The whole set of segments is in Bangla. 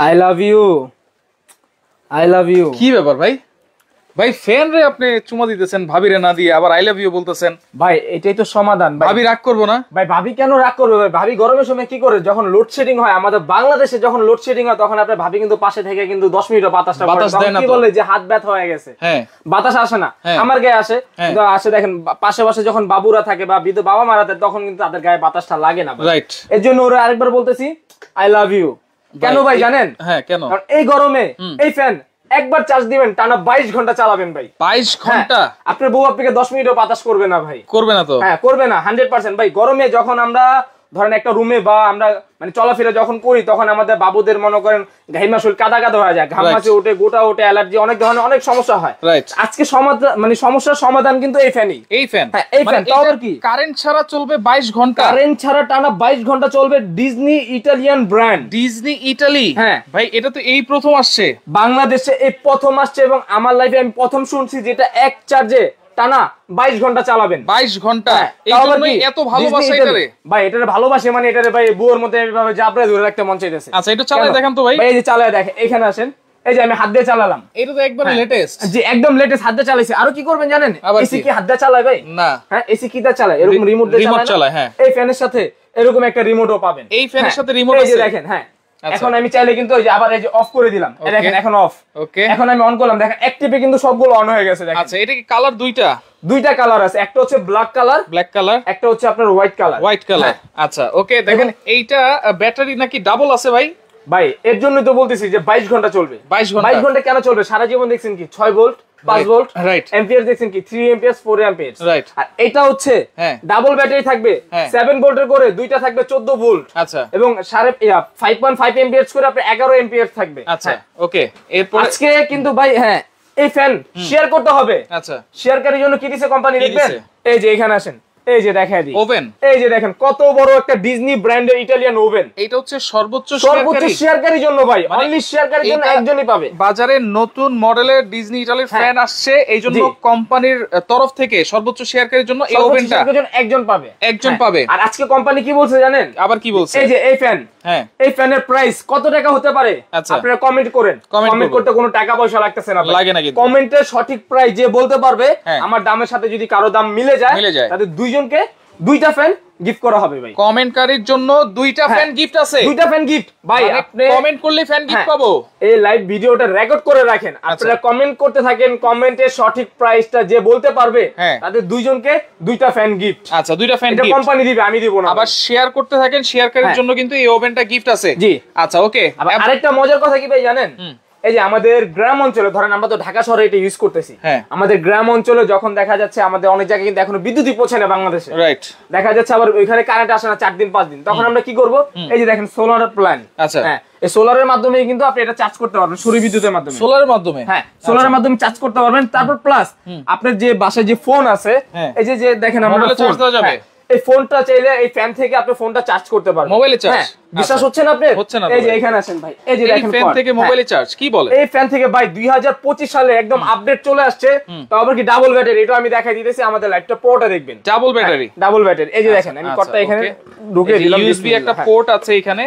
I love you, I love you. কি ব্যাপার ভাই? ভাই ফ্যান রে আপনি চুমা দিতেছেন ভাবিরে না দিয়ে, আবার আই লাভ ইউ বলতেছেন। ভাই এটাই তো সমাধান। ভাবি রাগ করবো না? ভাই ভাবি কেন রাগ করবে? ভাই ভাবি গরমের সময় কি করে, যখন লোডশেডিং হয় আমাদের বাংলাদেশে, যখন লোডশেডিং হয় তখন আপনার ভাবি কিন্তু পাশে থেকে কিন্তু 10 মিনিটও বাতাসটা কি বলে যে হাত ব্যথা হয়ে গেছে, হ্যাঁ বাতাস আসে না, আমার গায়ে আসে কিন্তু আসে। দেখেন পাশে পাশে যখন বাবুরা থাকে বা বৃদ্ধ বাবা মারা থাকে তখন কিন্তু তাদের গায়ে বাতাসটা লাগে না। রাইট, এর জন্য ওরা আরেকবার বলতেছি আই লাভ ইউ। কেন ভাই জানেন? হ্যাঁ কেন? কারণ এই গরমে এই ফ্যান একবার চার্জ দিবেন টানা 22 ঘন্টা চালাবেন ভাই। 22 ঘন্টা? আপনার বউ আপনাকে 10 মিনিটও বাতাস করবে না ভাই। করবে না তো? হ্যাঁ করবে না 100%। ভাই গরমে যখন আমরা ধরেন একটা রুমে বা আমরা মানে চলাফেরা যখন করি তখন আমাদের বাবুদের মনে করেন ঘাইমা শরীর কাদা কাদা হয়ে যায়, ঘাম মাছে ওঠে, গোটা ওঠে, অ্যালার্জি, অনেক ধরনের অনেক সমস্যা হয়। আজকে সমাধান মানে সমস্যার সমাধান কিন্তু এই ফ্যানই। এই ফ্যান? হ্যাঁ এই ফ্যান। তাও কি কারেন্ট ছাড়া চলবে 22 ঘন্টা? কারেন্ট ছাড়া টানা 22 ঘন্টা চলবে। Disney Italian brand. Disney Italy? হ্যাঁ ভাই এটা তো এই প্রথম আসছে বাংলাদেশে, এই প্রথম আসছে এবং আমার লাইফে আমি প্রথম শুনছি যেটা এক চার্জে টানা 22 ঘন্টা চালাবেন। 22 ঘন্টা? এই জন্যই এত ভালোবাসা এটারে ভাই। এটারে ভালোবাসে মানে এটারে ভাই বুয়ের মধ্যে এইভাবে জাবরে ধরে রাখতে মন চাইতেছে। আচ্ছা এটা চালায় দেখেন তো ভাই। ভাই এই যে চালায় দেখেন, এখানে আসেন, এই যে আমি হাত দিয়ে চালালাম। এটা তো একবারে লেটেস্ট। জি একদম লেটেস্ট, হাত দিয়ে চালাইছি। আর কি করবেন জানেন? এসি কি হাত দিয়ে চালায় ভাই? না। হ্যাঁ এসি কি দিয়ে চালায়? এরকম রিমোট দিয়ে চালায়। হ্যাঁ এই ফ্যানের সাথে এরকম একটা রিমোটও পাবেন। এই ফ্যানের সাথে রিমোট আছে? এই যে দেখেন। হ্যাঁ এখন আমি চাইলে কিন্তু ওই যে আবার এই যে অফ করে দিলাম, এই দেখেন এখন অফ। ওকে এখন আমি অন করলাম, দেখেন অ্যাক্টিভে কিন্তু সবগুলো অন হয়ে গেছে দেখেন। আচ্ছা এটা কি কালার দুইটা কালার আছে, একটা হচ্ছে ব্ল্যাক কালার, একটা হচ্ছে আপনার হোয়াইট কালার। আচ্ছা ওকে দেখেন এইটা ব্যাটারি নাকি ডাবল আছে ভাই? ভাই এর জন্যই তো বলতেছি যে 22 ঘন্টা চলবে। 22 ঘন্টা কেন চলবে? সারা জীবন দেখছেন কি 6 ভোল্ট 5 ভোল্ট, রাইট। এম্পিয়ার দেখছেন কি 3 এম্পিয়ার 4 এম্পিয়ার, রাইট। আর এটা হচ্ছে ডাবল ব্যাটারি থাকবে, 7 ভোল্টের করে দুইটা থাকবে 14 ভোল্ট। আচ্ছা এবং 5.5 এম্পিয়ার করে আপনি 11 এম্পিয়ার থাকবে। আচ্ছা ওকে এরপর আজকে কিন্তু ভাই হ্যাঁ এই ফ্যান শেয়ার করতে হবে। আচ্ছা শেয়ারকারীর জন্য কি দিছে কোম্পানি দেখবেন? এই যে এখানে আসেন, এই যে দেখাই দিই ওভেন। এই যে দেখেন কত বড় একটা ডিজনি ব্র্যান্ডের ইটালিয়ান ওভেন। এটা হচ্ছে সর্বোচ্চ শেয়ারকারীর জন্য ভাই, অনলি শেয়ারকারীর জন্য একজনই পাবে। বাজারে নতুন মডেলের ডিজনি ইটালির ফ্যান আসছে, এইজন্য কোম্পানির তরফ থেকে সর্বোচ্চ শেয়ারকারীর জন্য এই ওভেনটা একজন পাবে। আর আজকে কোম্পানি কি বলছে জানেন? আবার কি বলছে? এই যে এই ফ্যান, হ্যাঁ এই ফ্যানের প্রাইস কত টাকা হতে পারে আপনারা কমেন্ট করেন। কমেন্ট করতে কোনো টাকা পয়সা লাগতেছে না, লাগে না। কিন্তু কমেন্টের সঠিক প্রাইস যে বলতে পারবে আমার দামের সাথে যদি কারো দাম মিলে যায় তাদের দুইজনকে দুইটা ফ্যান গিফট করা হবে ভাই। কমেন্টকারীর জন্য দুইটা ফ্যান গিফট আছে। দুইটা ফ্যান গিফট ভাই, আপনি কমেন্ট করলে ফ্যান গিফট পাবো। এই লাইভ ভিডিওটা রেকর্ড করে রাখেন, আপনারা কমেন্ট করতে থাকেন, কমেন্টের সঠিক প্রাইসটা যে বলতে পারবে তাদের দুইজনকে দুইটা ফ্যান গিফট। আচ্ছা দুইটা ফ্যান গিফট কোম্পানি দিবে, আমি দিব না। আবার শেয়ার করতে থাকেন, শেয়ারকারীর জন্য কিন্তু এই ওভেনটা গিফট আছে। জি আচ্ছা ওকে। আরেকটা মজার কথা কি ভাই জানেন? এই যে আমাদের গ্রাম অঞ্চলে ধরেন আমরা তো ঢাকা শহরে এটা ইউজ করতেছি, আমাদের গ্রাম অঞ্চলে যখন দেখা যাচ্ছে আমাদের অনেক জায়গায় কিন্তু এখনো বিদ্যুৎই পৌঁছে না বাংলাদেশে, রাইট। দেখা যাচ্ছে আবার ওইখানে কারেন্ট আসে না 4 দিন 5 দিন, তখন আমরা কি করব? এই যে দেখেন সোলার প্ল্যান। আচ্ছা হ্যাঁ এই সোলারের মাধ্যমে কিন্তু আপনি এটা চার্জ করতে পারবেন, সৌর বিদ্যুতের মাধ্যমে। সোলারের মাধ্যমে? হ্যাঁ সোলারের মাধ্যমে চার্জ করতে পারবেন। তারপর প্লাস আপনার যে বাসায় যে ফোন আছে, এই যে দেখেন আমরা চার্জ দেওয়া যাবে। এই ফোনটা চাইলে এই ফ্যান থেকে আপনি ফোনটা চার্জ করতে পারবেন, মোবাইলে চার্জ। বিশ্বাস হচ্ছে না আপনাদের? হচ্ছে না। এই যে এখানে আছেন ভাই, এই যে দেখেন ফ্যান থেকে মোবাইলে চার্জ। কি বলে? এই ফ্যান থেকে ভাই 2025 সালে একদম আপডেট চলে আসছে। তো আবার কি ডাবল ব্যাটারি, এটা আমি দেখাই দিতেছি, আমাদের লাইভটা পোর্টটা দেখবেন। ডাবল ব্যাটারি এই যে দেখেন আমি কর্তা এখানে ঢুকিয়ে দিলাম, ইউএসবি একটা পোর্ট আছে এখানে।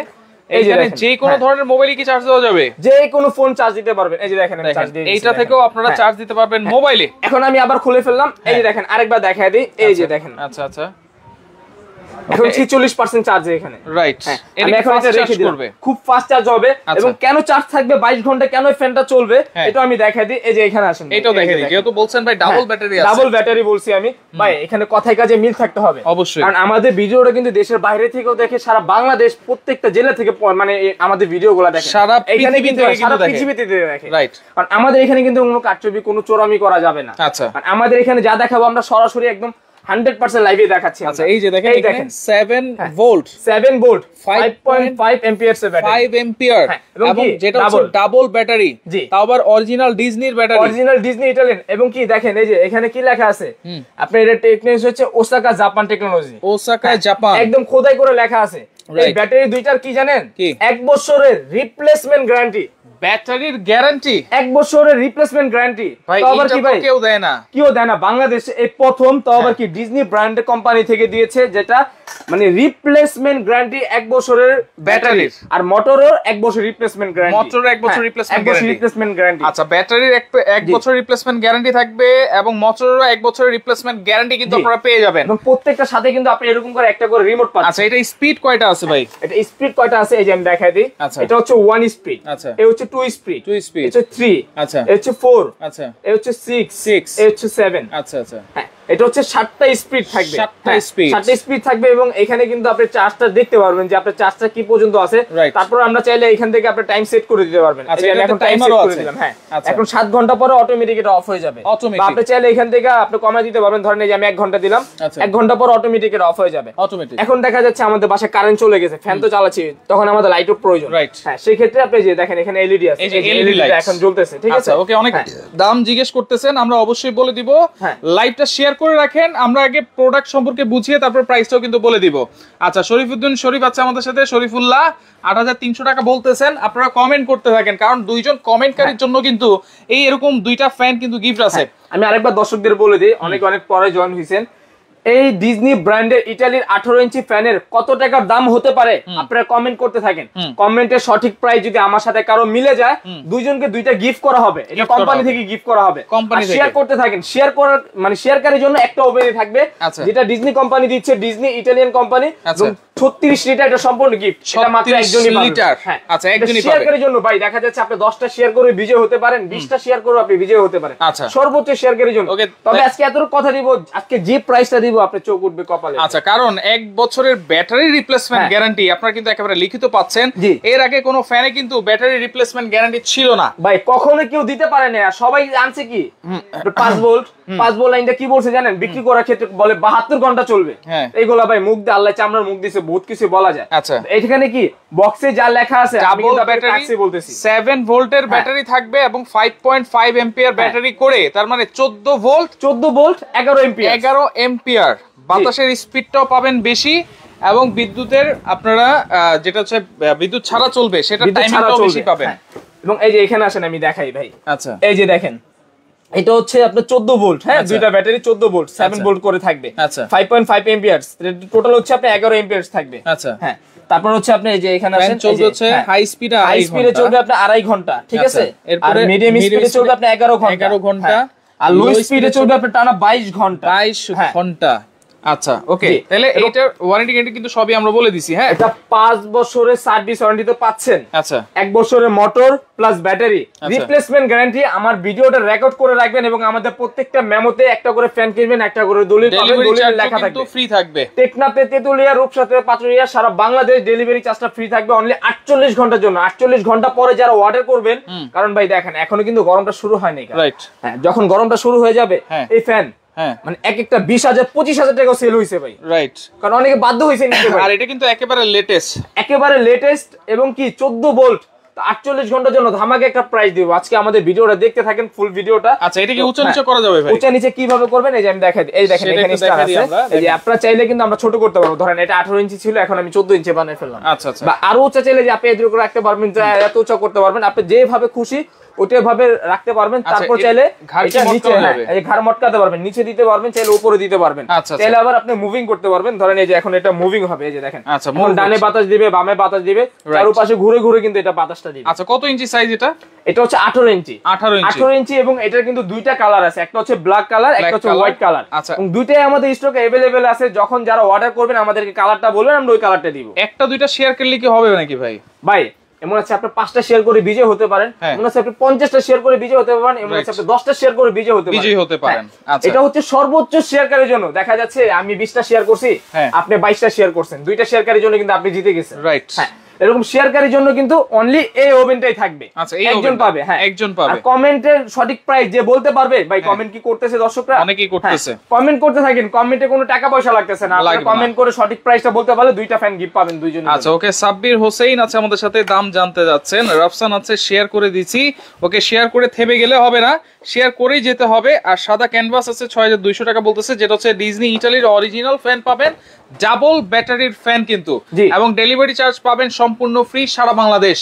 এইখানে যে কোনো ধরনের মোবাইলে কি চার্জ দেওয়া যাবে? যে কোনো ফোন চার্জ দিতে পারবেন। এই যে দেখেন আমি চার্জ দিই, এইটা থেকেও আপনারা চার্জ দিতে পারবেন মোবাইলে। এখন আমি আবার খুলে ফেললাম, এই যে দেখেন আরেকবার দেখাই দিই, এই যে দেখেন। আচ্ছা আচ্ছা এখন 46% চার্জ এখানে, রাইট। আমি এখন এটা রেখে দিলাম, খুব ফাস্ট চার্জ হবে। এবং কেন চার্জ থাকবে 22 ঘন্টা, কেন এই ফ্যানটা চলবে এটা আমি দেখাই দিই। এই যে এখানে আসেন, এটাও দেখাই দিই। যেহেতু বলছেন ভাই ডাবল ব্যাটারি আছে, ডাবল ব্যাটারি বলছি আমি ভাই, এখানে কথায় কাজে মিল থাকতে হবে অবশ্যই। কারণ আমাদের ভিডিওটা কিন্তু দেশের বাইরে থেকেও দেখে, সারা বাংলাদেশ প্রত্যেকটা জেলা থেকে মানে আমাদের ভিডিওগুলো দেখে, সারা পৃথিবীতে দেখে, রাইট। কারণ আমাদের এখানে কিন্তু কোনো কারচুপি কোনো চোরামি করা যাবে না। আচ্ছা আমাদের এখানে যা দেখাবো আমরা সরাসরি একদম 100% লাইভে দেখাচ্ছি। আচ্ছা এই যে দেখেন, এই দেখেন 7 ভোল্ট 5.5 এম্পিয়ার এর ব্যাটারি, 5 এম্পিয়ার, এবং যেটা হচ্ছে ডাবল ব্যাটারি, তাও আবার অরিজিনাল ডিজনির ব্যাটারি, অরিজিনাল ডিজনি ইটালিয়ান। এবং কি দেখেন এই যে এখানে কি লেখা আছে, আপনার এটা টেকনোলজি হচ্ছে Osaka Japan technology, Osaka Japan, একদম খোদাই করে লেখা আছে। এই ব্যাটারি দুইটার কি জানেন? 1 বছরের রিপ্লেসমেন্ট গ্যারান্টি। ব্যাটারির গ্যারান্টি 1 বছরের রিপ্লেসমেন্ট গ্যারান্টি। তো আবার কি ভাই কেউ দেয় না, বাংলাদেশে এই প্রথম। তো আবার কি ডিজনি ব্র্যান্ডের কোম্পানি থেকে দিয়েছে, যেটা মানে রিপ্লেসমেন্ট গ্যারান্টি 1 বছরের ব্যাটারি, আর মোটরও 1 বছর রিপ্লেসমেন্ট গ্যারান্টি। মোটরের 1 বছর রিপ্লেসমেন্ট গ্যারান্টি। আচ্ছা, ব্যাটারির 1 বছর রিপ্লেসমেন্ট গ্যারান্টি থাকবে এবং মোটরেরও 1 বছরের রিপ্লেসমেন্ট গ্যারান্টি কিন্তু আপনারা পেয়ে যাবেন। এবং প্রত্যেকটার সাথে কিন্তু আপনি এরকম করে একটা করে রিমোট পাচ্ছেন। আচ্ছা, এটা স্পিড কয়টা আছে ভাই? এটা স্পিড কয়টা আছে এই যে আমি দেখাই দিই। এটা হচ্ছে 1 স্পিড, আচ্ছা, এই হচ্ছে 2 স্পিড, এটা হচ্ছে 3, আচ্ছা, এই হচ্ছে 4, আচ্ছা, এই হচ্ছে 6, এই হচ্ছে 7, আচ্ছা আচ্ছা। হ্যাঁ, এটা হচ্ছে 7টা স্পিড থাকবে, 7টা স্পিড থাকবে। এবং এখানে কিন্তু আপনি চার্জটা দেখতে পারবেন যে আপনার চার্জটা কি পর্যন্ত আছে। তারপর আমরা চাইলে এখান থেকে আপনি টাইম সেট করে দিতে পারবেন। আচ্ছা, আমি এখন টাইম সেট করে দিলাম। হ্যাঁ, এখন 7 ঘন্টা পরে অটোমেটিক এটা অফ হয়ে যাবে। বা আপনি চাইলে এখান থেকে আপনি কমায় দিতে পারবেন। ধরেন এই যে আমি 1 ঘন্টা দিলাম, 1 ঘন্টা পর অটোমেটিক এটা অফ হয়ে যাবে। এখন দেখা যাচ্ছে আমাদের বাসায় কারেন্ট চলে গেছে, ফ্যান তো চালাচ্ছি, তখন আমাদের লাইটের প্রয়োজন। হ্যাঁ, সেই ক্ষেত্রে আপনি যে দেখেন এখানে এলইডি আছে, এই এলইডি এখন জ্বলতেছে। ঠিক আছে, ওকে। অনেক দাম জিজ্ঞেস করতেছেন, আমরা অবশ্যই বলে দিব। লাইভটা শেয়ার করে রাখেন, আমরা আগে প্রোডাক্ট সম্পর্কে বুঝিয়ে তারপর প্রাইসটাও কিন্তু বলে দিব। আচ্ছা, শরীফউদ্দিন শরীফ আছে আমাদের সাথে, শরীফুল্লাহ ৮৩০০ টাকা বলতেছেন। আপনারা কমেন্ট করতে থাকেন, কারণ দুইজন কমেন্টকারীর জন্য কিন্তু এই এরকম 2টা ফ্যান কিন্তু গিফট আছে। আমি আরেকবার দর্শকদের বলে দিই, অনেক পরে জয়েন হয়েছেন। এই ডিজনি ব্র্যান্ডের ইতালির 18 ইঞ্চি ফ্যানের কত টাকার দাম হতে পারে আপনারা কমেন্ট করতে থাকেন। কমেন্টের সঠিক প্রাইস যদি আমার সাথে কারো মিলে যায়, দুইজনকে 2টা গিফট করা হবে। এটা কোম্পানি থেকে গিফট করা হবে। শেয়ার করতে থাকেন, শেয়ার করার মানে শেয়ারকারীর জন্য একটা ওভেনই থাকবে, যেটা ডিজনি কোম্পানি দিচ্ছে, ডিজনি ইটালিয়ান কোম্পানি। 36 লিটার, এটা সম্পূর্ণ গিফট। এটা মাত্র একজনই পাবে। আচ্ছা, একজনই পাবে। শেয়ারকারীর জন্য ভাই দেখা যাচ্ছে আপনি 10টা শেয়ার করে বিজয় হতে পারেন, 20টা শেয়ার করে আপনি বিজয় হতে পারেন। সর্বোচ্চ শেয়ারকারীর জন্য। তবে আজকে এতটুকু কথা দিব, আজকে যে প্রাইসটা দিব আপনি চোখ উঠবে কপালে। আচ্ছা, কারণ 1 বছরের ব্যাটারি রিপ্লেসমেন্ট গ্যারান্টি আপনারা কিন্তু একেবারে লিখিত পাচ্ছেন। এর আগে কোনো ফ্যানে কিন্তু ব্যাটারি রিপ্লেসমেন্ট গ্যারান্টি ছিল না ভাই, কখনো কেউ দিতে পারে না। সবাই আনছে কি 5 ভোল্ট, 5 ভোল্ট লাইনটা কি বলছে জানেন? বিক্রি করার ক্ষেত্রে বলে 72 ঘন্টা চলবে। এইগুলা ভাই মুখ দিয়ে আল্লাহ চামড়ার মুখ দিয়েছে, বহুত কিছু বলা যায়। আচ্ছা, এখানে কি বক্সে যা লেখা আছে, আমি কিন্তু আপনাকে বলতেছি 7 ভোল্টের ব্যাটারি থাকবে এবং 5.5 এম্পিয়ার ব্যাটারি করে, তার মানে 14 ভোল্ট 11 এম্পিয়ার 11 এম্পিয়ার। বাতাসের স্পিডটাও পাবেন বেশি এবং বিদ্যুতের আপনারা যেটা হচ্ছে বিদ্যুৎ ছাড়া চলবে সেটা টাইমিংটাও বেশি পাবেন। এবং এই যে এখানে আসেন আমি দেখাই ভাই। আচ্ছা, এই যে দেখেন, এটা হচ্ছে আপনার 14 ভোল্ট। হ্যাঁ, দুইটা ব্যাটারি 14 ভোল্ট, 7 ভোল্ট করে থাকবে। আচ্ছা, 5.5 এম্পিয়ার্স, টোটাল হচ্ছে আপনি 11 এম্পিয়ার্স থাকবে। আচ্ছা, হ্যাঁ। তারপর হচ্ছে আপনি এই যে এখানে আসেন, চলবে হচ্ছে হাই স্পিডে চলবে আপনি 2.5 ঘন্টা। ঠিক আছে, আর মিডিয়াম স্পিডে চলবে আপনি 11 ঘন্টা, আর লো স্পিডে চলবে আপনি টানা 22 ঘন্টা। 22 ঘন্টা। আচ্ছা, ওকে। তাহলে এটার ওয়ারেন্টি গ্যারান্টি কিন্তু সবই আমরা বলে দিছি। হ্যাঁ, এটা 5 বছরের সার্ভিস ওয়ারেন্টি তো পাচ্ছেন। আচ্ছা, 1 বছরের motor plus battery replacement guarantee. আমার ভিডিওটা রেকর্ড করে রাখবেন এবং আমাদের প্রত্যেকটা মেমোতে একটা করে ফ্যান কিনবেন, একটা করে দলিল পাবেন, দলিল লেখা থাকবে, কিন্তু ফ্রি থাকবে। টেকনাফে, তেতুলিয়া, রূপসাতে, পাটুরিয়া, সারা বাংলাদেশ ডেলিভারি চার্জটা ফ্রি থাকবে অনলি 48 ঘন্টার জন্য। 48 ঘন্টা পরে যারা অর্ডার করবেন, কারণ ভাই দেখেন এখনো কিন্তু গরমটা শুরু হয়নি। রাইট, হ্যাঁ, যখন গরমটা শুরু হয়ে যাবে এই ফ্যান মানে একটা 20,000 25,000 টাকা সেল হইছে ভাই। রাইট, কারণ অনেকে বাধ্য হইছে নিতে। আর এটা কিন্তু একেবারে লেটেস্ট এবং কি 14 ভোল্ট 48 ঘন্টার জন্য ধামাকে একটা প্রাইস দিব। আজকে আমাদের ভিডিওটা দেখতে থাকেন, ফুল ভিডিওটা। আচ্ছা, এটা কি উঁচা নিচে করা যাবে ভাই? উঁচা নিচে কিভাবে করবেন এই যে আমি দেখাই দিই। এই দেখেন এখানে স্টার আছে। এই যে আপনারা চাইলে কিন্তু আমরা ছোট করতে পারবো। ধরেন এটা 18 ইঞ্চি ছিল, এখন আমি 14 ইঞ্চি বানিয়ে ফেললাম। আচ্ছা আচ্ছা, বা আরো উঁচা চাইলে যে আপনি এদিকে করে রাখতে পারবেন, এত উঁচা করতে পারবেন, আপনি যেভাবে খুশি ওইটাই ভাবে রাখতে পারবেন। তারপর চাইলে এটা নিচে, এই যে ঘাড় মটকাতে পারবেন, নিচে দিতে পারবেন, চাইলে উপরে দিতে পারবেন। চাইলে আবার আপনি মুভিং করতে পারবেন। ধরেন এই যে এখন এটা মুভিং হবে, এই যে দেখেন ডানে বাতাস দিবে, বামে বাতাস দিবে, চারপাশে ঘুরে ঘুরে কিন্তু এটা বাতাসটা দিবে। আচ্ছা, কত ইঞ্চি সাইজ এটা? এটা হচ্ছে 18 ইঞ্চি। 18 ইঞ্চি এবং এটার কিন্তু দুইটা কালার আছে, একটা হচ্ছে ব্ল্যাক কালার, একটা হচ্ছে হোয়াইট কালার। এবং দুইটাই আমাদের স্টকে अवेलेबल আছে। যখন যারা অর্ডার করবেন আমাদেরকে কালারটা বলবেন, আমরা ওই কালারটা দিব। একটা দুইটা শেয়ার করলে কি হবে নাকি ভাই? ভাই এমন আছে আপনি 5টা শেয়ার করে বিজয় হতে পারেন, এমন আছে আপনি 50টা শেয়ার করে বিজয় হতে পারেন, এমন আছে আপনি 10টা শেয়ার করে বিজয় হতে পারেন। আচ্ছা, এটা হচ্ছে সর্বোচ্চ শেয়ারকারীর জন্য। দেখা যাচ্ছে আমি 20টা শেয়ার করছি, আপনি 22টা শেয়ার করছেন, দুইটা শেয়ারকারীর জন্য কিন্তু আপনি জিতে গেছেন। রাইট, এরকম শেয়ারকারীর জন্য কিন্তু অনলি এই ওভেনটাই থাকবে। আচ্ছা, একজন পাবে। হ্যাঁ, একজন পাবে। আর কমেন্টের সঠিক প্রাইস যে বলতে পারবে ভাই, কমেন্ট কি করতেছে দর্শকরা? অনেকেই করতেছে। কমেন্ট করতে থাকেন, কমেন্টে কোনো টাকা পয়সা লাগতেছে না। আপনি কমেন্ট করে সঠিক প্রাইসটা বলতে পারলে 2টা ফ্যান গিফট পাবেন দুইজন। আচ্ছা, ওকে। সাব্বির হোসেন আছে আমাদের সাথে, দাম জানতে যাচ্ছেন। রাফসান আছে, শেয়ার করে দিছি। ওকে, শেয়ার করে থেমে গেলে হবে না, শেয়ার করেই যেতে হবে। আর সাদা ক্যানভাস আছে 6200 টাকা বলতেছে, যেটা হচ্ছে ডিজনি ইতালির অরিজিনাল ফ্যান পাবেন, ডাবল ব্যাটারির ফ্যান কিন্তু, এবং ডেলিভারি চার্জ পাবেন সম্পূর্ণ ফ্রি সারা বাংলাদেশ।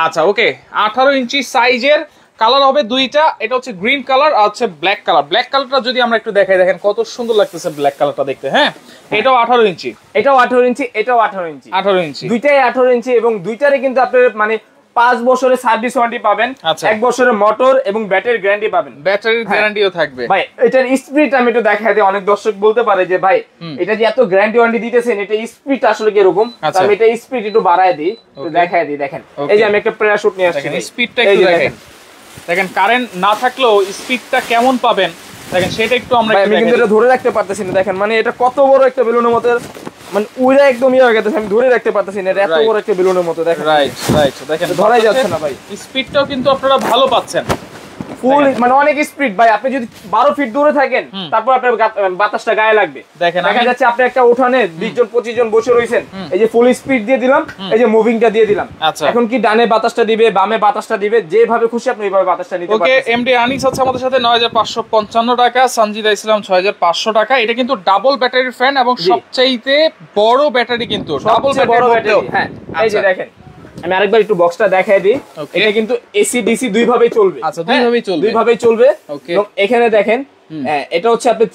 আচ্ছা ওকে 18 ইঞ্চি সাইজের কালার হবে দুইটা, এটা হচ্ছে গ্রিন কালার আর হচ্ছে ব্ল্যাক কালার। ব্ল্যাক কালারটা যদি আমরা একটু দেখাই, দেখেন কত সুন্দর লাগতেছে ব্ল্যাক কালারটা দেখতে। হ্যাঁ এটাও 18 ইঞ্চি, এটাও 18 ইঞ্চি, এটাও 18 ইঞ্চি, 18 ইঞ্চি, দুইটাই 18 ইঞ্চি এবং দুইটারে কিন্তু আপনার মানে 5 বছরের সার্ভিস ওয়ারেন্টি পাবেন, 1 বছরের মোটর এবং ব্যাটারির গ্যারান্টি পাবেন, ব্যাটারির গ্যারান্টিও থাকবে। ভাই এটার স্পিড আমি একটু দেখাই দিই, অনেক দর্শক বলতে পারে যে ভাই এটা যে এত গ্যারান্টি ওয়ারেন্টি দিতেছেন এটা স্পিড আসলে কি এরকম, আমি এটা স্পিড একটু বাড়ায় দিই, একটু দেখাই দিই। দেখেন এই যে আমি একটা প্যারাশুট নিয়ে আসছি, দেখেন স্পিডটা একটু দেখেন, দেখেন কারেন্ট না থাকলেও স্পিডটা কেমন পাবেন দেখেন সেটা একটু আমরা আমি কিন্তু এটা ধরে রাখতে পারতেছি না, দেখেন মানে এটা কত বড় একটা বেলুনের মতো, মানে উইরা একদম ইয়ে হয়ে গেছে, আমি ধরে রাখতে পারতেছি না, এটা এত বড় একটা বেলুনের মতো। দেখেন রাইট রাইট, দেখেন ধরাই যাচ্ছে না ভাই, স্পিডটাও কিন্তু আপনারা ভালো পাচ্ছেন ফুল, মানে অনেক স্পিড ভাই। আপনি যদি 12 ফিট দূরে থাকেন তারপর আপনার বাতাসটা গায়ে লাগবে। দেখেন দেখা যাচ্ছে আপনি একটা উঠানে 20 জন 25 জন বসে রয়েছেন, এই যে ফুল স্পিড দিয়ে দিলাম, এই যে মুভিংটা দিয়ে দিলাম, এখন কি ডানে বাতাসটা দিবে বামে বাতাসটা দিবে, যেভাবে খুশি আপনি এইভাবে বাতাসটা নিতে পারবেন। ওকে এমডি আনিস আছে আমাদের সাথে 9555 টাকা, সঞ্জিদা ইসলাম 6500 টাকা। এটা কিন্তু ডাবল ব্যাটারির ফ্যান এবং সবচাইতে বড় ব্যাটারি, কিন্তু ডাবল ব্যাটারি। হ্যাঁ এই যে দেখেন আমি আরেকবার একটু বক্সটা দেখাই দিই, এটা কিন্তু এসি ডিসি দুই ভাবেই চলবে। আচ্ছা দুই ভাবেই চলবে। এবং এখানে দেখেন এটা হচ্ছে আপনার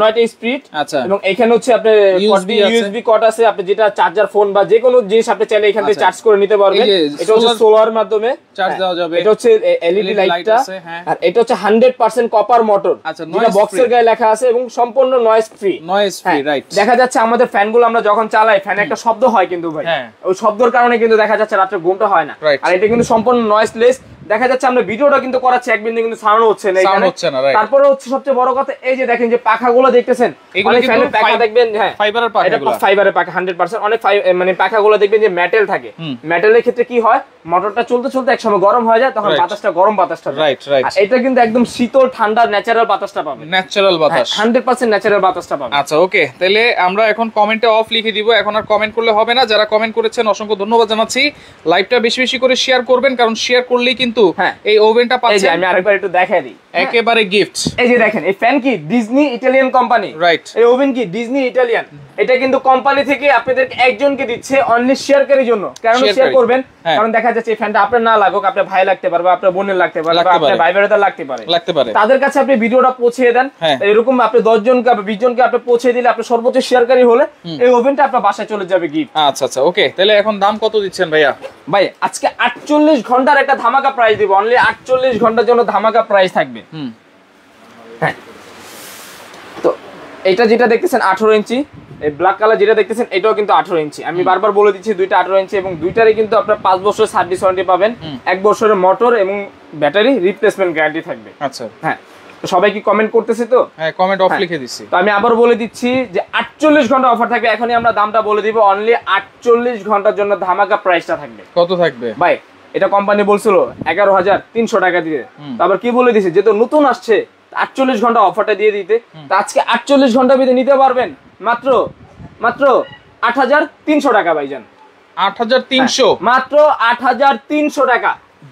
9টা স্পিড, এবং এখানে হচ্ছে আপনার ইউএসবি কর্ড আছে, আপনি যেটা চার্জার ফোন বা যে কোনো জিনিস আপনি চাইলে এখান থেকে চার্জ করে নিতে পারবেন। এটা হচ্ছে সোলার মাধ্যমে চার্জ দেওয়া যাবে, এটা হচ্ছে এলইডি লাইটটা, আর এটা হচ্ছে 100% কপার মোটর, যেটা বক্সের গায়ে লেখা আছে, এবং সম্পূর্ণ নয়েজ ফ্রি। রাইট, দেখা যাচ্ছে আমাদের ফ্যানগুলো আমরা যখন চালাই ফ্যানে একটা শব্দ হয় কিন্তু ভাই, ওই শব্দের কারণে কিন্তু দেখা যাচ্ছে রাতে ঘুমটা হয় না, আর এটা কিন্তু সম্পূর্ণ নয়েজলেস। দেখা যাচ্ছে আমরা ভিডিওটা কিন্তু করাচ্ছি এক বিন্দু কিন্তু সাউন্ড হচ্ছে না এখানে। তারপরে হচ্ছে সবচেয়ে বড় কথা এই যে দেখেন যে পাখাগুলো দেখতেছেন, অনেক ফ্যানের পাখা দেখবেন, হ্যাঁ ফাইবারের পাখা, এটা ফাইবারের পাখা 100%। অনেক মানে পাখাগুলো দেখবেন যে মেটাল থাকে, মেটালের ক্ষেত্রে কি হয় মোটরটা চলতে চলতে একসময় গরম হয়ে যায়, তখন বাতাসটা গরম বাতাসটা, রাইট রাইট, এটা কিন্তু একদম শীতল ঠান্ডা ন্যাচারাল বাতাসটা পাবেন, ন্যাচারাল বাতাস 100% ন্যাচারাল বাতাসটা পাবেন। আচ্ছা ওকে, তাহলে আমরা এখন কমেন্টে অফ লিখে দিব, এখন আর কমেন্ট করলে হবে না। যারা কমেন্ট করেছেন অসংখ্য ধন্যবাদ জানাচ্ছি। লাইভটা বেশি বেশি করে শেয়ার করবেন, কারণ শেয়ার করলেই কিন্তু এই ওভেনটা পাচ্ছেন। আমি আরেকবার একটু দেখাই দিই, একেবারে গিফট। এই যে দেখেন এই ফ্যান কি ডিজনি ইটালিয়ান কোম্পানি, রাইট, এই ওভেন কি ডিজনি ইটালিয়ান, এটা কিন্তু কোম্পানি থেকে আপনাদের একজনকে দিচ্ছে অনলি শেয়ারকারীর জন্য। কারণ শেয়ার করবেন, কারণ দেখা যাচ্ছে এই ফ্যানটা আপনার না লাগুক, আপনার ভাই লাগতে পারবে, আপনার বোনের লাগতে পারবে, আপনার ভাই বোনেদের লাগতে পারে, তাদের কাছে আপনি ভিডিওটা পৌঁছে দেন, এরকম আপনি 10 জনকে 20 জনকে আপনি পৌঁছে দিলে আপনি সর্বোচ্চ শেয়ারকারী হলে এই ওভেনটা আপনার বাসায় চলে যাবে গিফট। আচ্ছা আচ্ছা ওকে, তাহলে এখন দাম কত দিচ্ছেন ভাইয়া? ভাই আজকে 48 ঘন্টার একটা ধামাকা প্রাইস দিব, অনলি 48 ঘন্টার জন্য ধামাকা প্রাইস থাকবে। হ্যাঁ, তো এটা যেটা দেখতেছেন 18 ইঞ্চি, এই ব্ল্যাক কালার যেটা দেখতেছেন এটাও কিন্তু 18 ইঞ্চি। আমি বারবার বলে দিচ্ছি দুইটা 18 ইঞ্চি, এবং দুইটারই কিন্তু আপনার 5 বছরের সার্ভিস ওয়ারেন্টি পাবেন, 1 বছরের মোটর এবং ব্যাটারি রিপ্লেসমেন্ট গ্যারান্টি থাকবে। আচ্ছা হ্যাঁ, তো সবাই কি কমেন্ট করতেছে? তো হ্যাঁ কমেন্ট অফ লিখে দিচ্ছি। তো আমি আবার বলে দিচ্ছি যে 48 ঘন্টা অফার থাকবে, এখনই আমরা দামটা বলে দিব, অনলি 48 ঘন্টার জন্য ধামাকা প্রাইসটা থাকবে। কত থাকবে ভাই? এটা কোম্পানি বলছিল 11,300 টাকা দিয়ে, তারপর কি বলে দিছে যেহেতু নতুন আসছে 48 ঘন্টা অফারটা দিয়ে দিতে, তো আজকে 48 ঘন্টা ভিতরে নিতে পারবেন মাত্র 8,300 টাকা ভাইজান। 8,300 মাত্র 8,300 টাকা,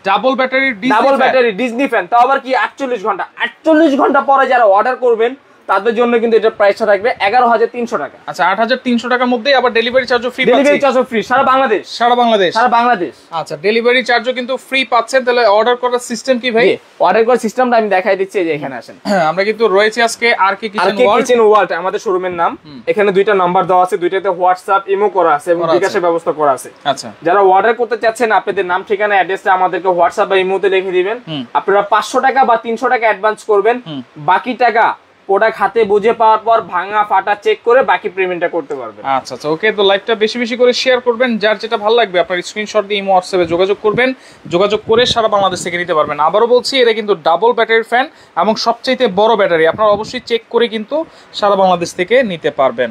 ডাবল ব্যাটারি ডিজনি ফ্যান, তাও আবার কি 48 ঘন্টা পরে যারা অর্ডার করবেন তাদের জন্য কিন্তু এটা প্রাইসটা থাকবে 11,300 টাকা। আচ্ছা 8,300 টাকার মধ্যেই আবার ডেলিভারি চার্জও ফ্রি, ডেলিভারি চার্জও ফ্রি সারা বাংলাদেশ। আচ্ছা ডেলিভারি চার্জও কিন্তু ফ্রি পাচ্ছেন। তাহলে অর্ডার করার সিস্টেম কি ভাই? অর্ডার করার সিস্টেমটা আমি দেখাই দিচ্ছি, এই যে এখানে আসেন, আমরা কিন্তু রয়েছে আজকে আরকে কিচেন ওয়ার্ল্ড আমাদের শোরুমের নাম। এখানে দুইটা নাম্বার দেওয়া আছে, দুইটাতে হোয়াটসঅ্যাপ ইমো করা আছে এবং বিকাশের ব্যবস্থা করা আছে। আচ্ছা যারা অর্ডার করতে চাচ্ছেন আপনাদের নাম ঠিকানা অ্যাড্রেসটা আমাদেরকে হোয়াটসঅ্যাপ বা ইমোতে লিখে দিবেন। আপনারা 500 টাকা বা 300 টাকা অ্যাডভান্স করবেন, বাকি টাকা প্রোডাক্ট হাতে বুঝে পাওয়ার পর ভাঙা ফাটা চেক করে বাকি পেমেন্টটা করতে পারবেন। আচ্ছা আচ্ছা ওকে, তো লাইভটা বেশি বেশি করে শেয়ার করবেন, যার যেটা ভালো লাগবে আপনার স্ক্রিনশট দিয়ে ইমো হোয়াটসঅ্যাপে যোগাযোগ করবেন, যোগাযোগ করে সারা বাংলাদেশ থেকে নিতে পারবেন। আবারও বলছি এটা কিন্তু ডাবল ব্যাটারির ফ্যান এবং সবচাইতে বড় ব্যাটারি, আপনারা অবশ্যই চেক করে কিন্তু সারা বাংলাদেশ থেকে নিতে পারবেন।